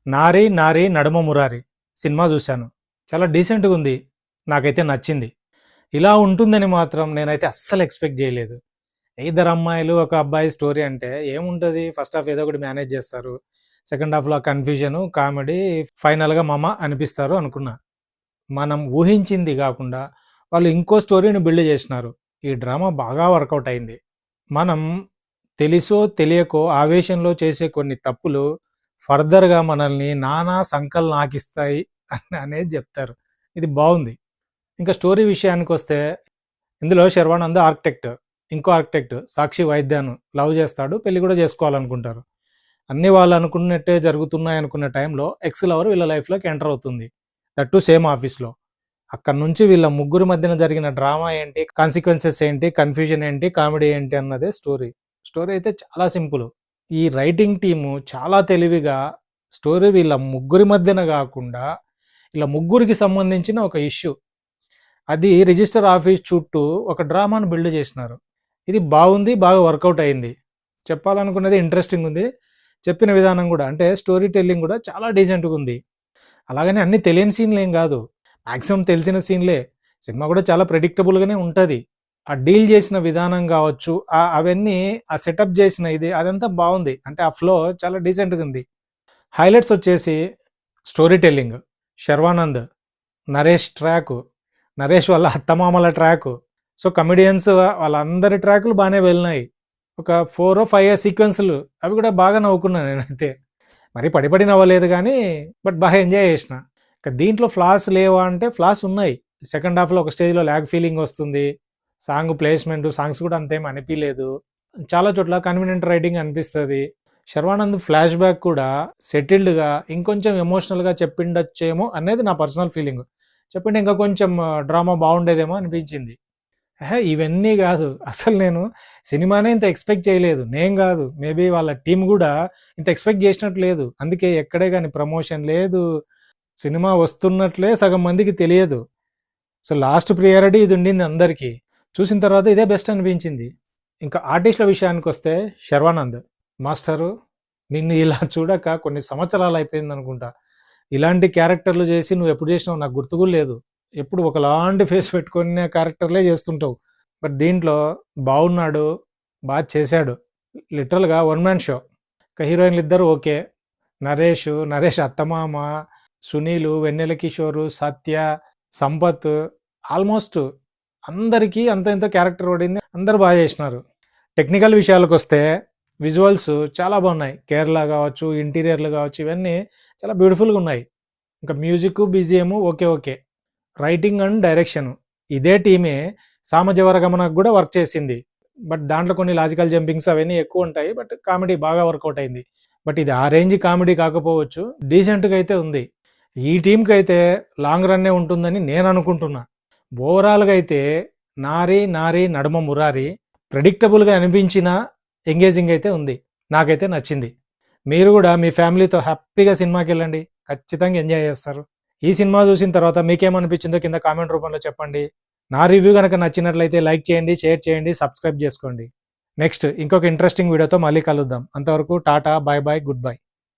నారి నారి నడుమ మురారి సినిమా చూశాను. చాలా డీసెంట్‌గా ఉంది. నాకైతే నచ్చింది. ఇలా ఉంటుందని మాత్రం నేనైతే అస్సలు ఎక్స్‌పెక్ట్ చేయలేదు. ఇద్దరు అమ్మాయిలు, ఒక అబ్బాయి స్టోరీ అంటే ఏముంటది? ఫస్ట్ హాఫ్ ఏదో ఒకటి మేనేజ్ చేస్తారు. సెకండ్ హాఫ్‌లో కన్‌ఫ్యూజను, కామెడీ, ఫైనల్‌గా మమ అనిపిస్తారు అనుకున్నా. మనం ఊహించింది గాకుండా వాళ్ళు ఇంకో స్టోరీని బిల్డ్ చేసినారు. ఈ డ్రామా బాగా వర్కౌట్ అయింది. మనం తెలిసో తెలియకో ఆవేశంలో చేసే కొన్ని తప్పులు ఫర్దర్‌గా మనల్ని నానా సంకలు నాకిస్తాయి అనేది చెప్తారు. ఇది బావుంది. ఇంకా స్టోరీ విషయానికొస్తే ఇందులో శర్వానంద్ ఆర్కిటెక్ట్. ఇంకో ఆర్కిటెక్ట్ సాక్షి వైద్యాను లవ్ చేస్తాడు. పెళ్లి కూడా చేసుకోవాలనుకుంటారు. అన్నీ వాళ్ళు అనుకున్నట్టే జరుగుతున్నాయనుకున్న టైంలో ఎక్స్ లవర్ వీళ్ళ లైఫ్‌లోకి ఎంటర్ అవుతుంది. దట్ టూ సేమ్ ఆఫీస్‌లో. అక్కడి నుంచి వీళ్ళ ముగ్గురి మధ్యన జరిగిన డ్రామా ఏంటి, కాన్సిక్వెన్సెస్ ఏంటి, కన్‌ఫ్యూజన్ ఏంటి, కామెడీ ఏంటి అన్నదే స్టోరీ. స్టోరీ అయితే చాలా సింపుల్. ఈ రైటింగ్ టీము చాలా తెలివిగా స్టోరీ వీళ్ళ ముగ్గురి మధ్యన గాకుండా, ఇలా ముగ్గురికి సంబంధించిన ఒక ఇష్యూ. అది రిజిస్టర్ ఆఫీస్ చుట్టూ ఒక డ్రామాను బిల్డ్ చేసినారు. ఇది బాగుంది. బాగా వర్కౌట్ అయింది. చెప్పాలనుకున్నది ఇంట్రెస్టింగ్ ఉంది. చెప్పిన విధానం గూడా అంటే స్టోరీ టెల్లింగ్ గూడా చాలా డీసెంట్‌గా ఉంది. అలాగని అన్నీ తెలియని సీన్‌లేం గాదు. మాక్సిమం తెలిసిన సీన్‌లే. సినిమా గూడా చాలా ప్రెడిక్టబుల్‌గానే ఉంటది. ఆ డీల్ చేసిన విధానం గావచ్చు, అవన్నీ ఆ సెటప్ చేసిన ఇది అదంతా బావుంది. అంటే ఆ ఫ్లో చాలా డీసెంట్‌గా ఉంది. హైలైట్స్ వచ్చేసి story telling, Sharwanand, Naresh track, Naresh వాళ్ళ అత్తమామల ట్రాకు. సో, కమెడియన్స్ వాళ్ళందరి ట్రాకులు బానే వెళ్ళినాయి. ఒక 4 5 సీక్వెన్స్‌లు అవి కూడా బాగా నవ్వుకున్నా నేనైతే. మరి పడి పడి నవ్వలేదు గానీ, బట్ బాగా ఎంజాయ్ చేసిన. ఇక దీంట్లో ఫ్లాస్ లేవా అంటే ఫ్లాస్ ఉన్నాయి. సెకండ్ హాఫ్‌లో ఒక స్టేజ్‌లో ల్యాగ్ ఫీలింగ్ వస్తుంది. సాంగ్ ప్లేస్‌మెంట్, సాంగ్స్ కూడా అంతేం అనిపియలేదు. చాలా చోట్ల కన్వీనియంట్ రైటింగ్ అనిపిస్తది. శర్వానంద్ ఫ్లాష్ బ్యాక్ కూడా సెటిల్డ్‌గా ఇంకొంచెం ఎమోషనల్‌గా చెప్పిండొచ్చేమో అనేది నా పర్సనల్ ఫీలింగ్. చెప్పింటే ఇంకా కొంచెం డ్రామా బావుండేదేమో అనిపించింది. ఇవన్నీ గాదు. అసలు నేను సినిమానే ఇంత ఎక్స్‌పెక్ట్ చేయలేదు. నేను గాదు. మేబీ వాళ్ళ టీమ్ గూడా ఇంత ఎక్స్‌పెక్ట్ జేసినట్టు లేదు. అందుకే ఎక్కడే గాని ప్రమోషన్ లేదు. సినిమా వస్తున్నట్లే సగం మందికి తెలియదు. సో, లాస్ట్ ప్రియారిటీ ఇది ఉండింది అందరికీ. చూసిన తర్వాత ఇదే బెస్ట్ అనిపించింది. ఇంకా ఆర్టిస్ట్‌ల విషయానికొస్తే శర్వానంద్. మాస్టరు నిన్ను ఇలా చూడక కొన్ని సంవత్సరాలయిపోయిందనుకుంటా. ఇలాంటి క్యారెక్టర్‌లు జేసి నువ్వెప్పుడు జేసినావో నాకు గుర్తు గూడా లేదు. ఎప్పుడు ఒకలాంటి ఫేస్ పెట్టుకునే క్యారెక్టర్‌లే జేస్తుంటావు. బట్ దీంట్లో బాగున్నాడు. చేశాడు. లిటరల్‌గా వన్ మ్యాన్ షో. ఇక హీరోయిన్‌లిద్దరూ ఓకే. నరేష్ అత్తమామ, సునీలు, వెన్నెల కిషోరు, సత్య, సంపత్ ఆల్మోస్ట్ అందరికీ అంత ఇంత క్యారెక్టర్ పడింది. అందరూ బాగా చేసినారు. టెక్నికల్ విషయాలకొస్తే విజువల్స్ చాలా బాగున్నాయి. కేరళ గావచ్చు, ఇంటీరియర్‌లు గావచ్చు ఇవన్నీ చాలా బ్యూటిఫుల్‌గా ఉన్నాయి. ఇంకా music, BGM okay. Okay. Writing and direction ఇదే టీమే సామజవరగమనకు గూడా వర్క్ చేసింది. బట్ దాంట్లో కొన్ని లాజికల్ జంపింగ్స్ అవన్నీ ఎక్కువుంటాయి. బట్ కామెడీ బాగా వర్కౌట్ అయింది. బట్ ఇది ఆ రేంజ్ కామెడీ కాకపోవచ్చు. డీసెంట్‌గా అయితే ఉంది. ఈ టీమ్‌కైతే లాంగ్ రన్నే ఉంటుందని నేననుకుంటున్నా. ఓవరాల్‌గా అయితే 'నారి నారి నడుమ మురారి' ప్రెడిక్టబుల్‌గా అనిపించినా ఎంగేజింగ్ అయితే ఉంది. నాకైతే నచ్చింది. మీరు గూడా మీ ఫ్యామిలీతో హ్యాపీగా సినిమాకెళ్ళండి. ఖచ్చితంగా ఎంజాయ్ చేస్తారు. ఈ సినిమా చూసిన తర్వాత మీకేమనిపించిందో కింద కామెంట్ రూపంలో చెప్పండి. నా రివ్యూ గనక నచ్చినట్లయితే లైక్ చేయండి, షేర్ చేయండి, సబ్స్క్రైబ్ చేసుకోండి. నెక్స్ట్ ఇంకొక ఇంట్రెస్టింగ్ వీడియోతో మళ్ళీ కలుద్దాం. అంతవరకు Tata, by by, good bye.